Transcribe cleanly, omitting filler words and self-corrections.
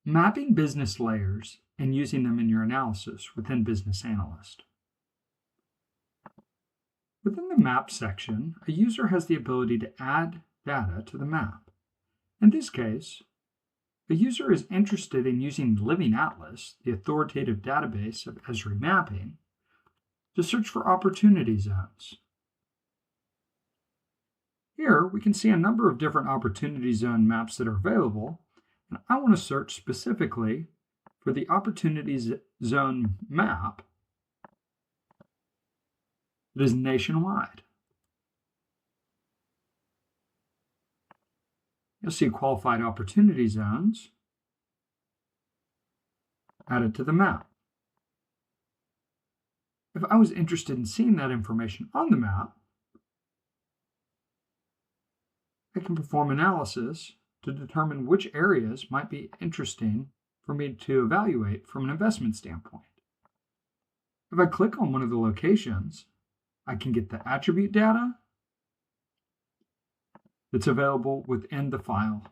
Mapping business layers and using them in your analysis within Business Analyst. Within the Map section, a user has the ability to add data to the map. In this case, a user is interested in using Living Atlas, the authoritative database of Esri mapping, to search for opportunity zones. Here, we can see a number of different opportunity zone maps that are available, and I want to search specifically for the opportunity zone map that is nationwide. You'll see qualified opportunity zones added to the map. If I was interested in seeing that information on the map, I can perform analysis to determine which areas might be interesting for me to evaluate from an investment standpoint. If I click on one of the locations, I can get the attribute data that's available within the file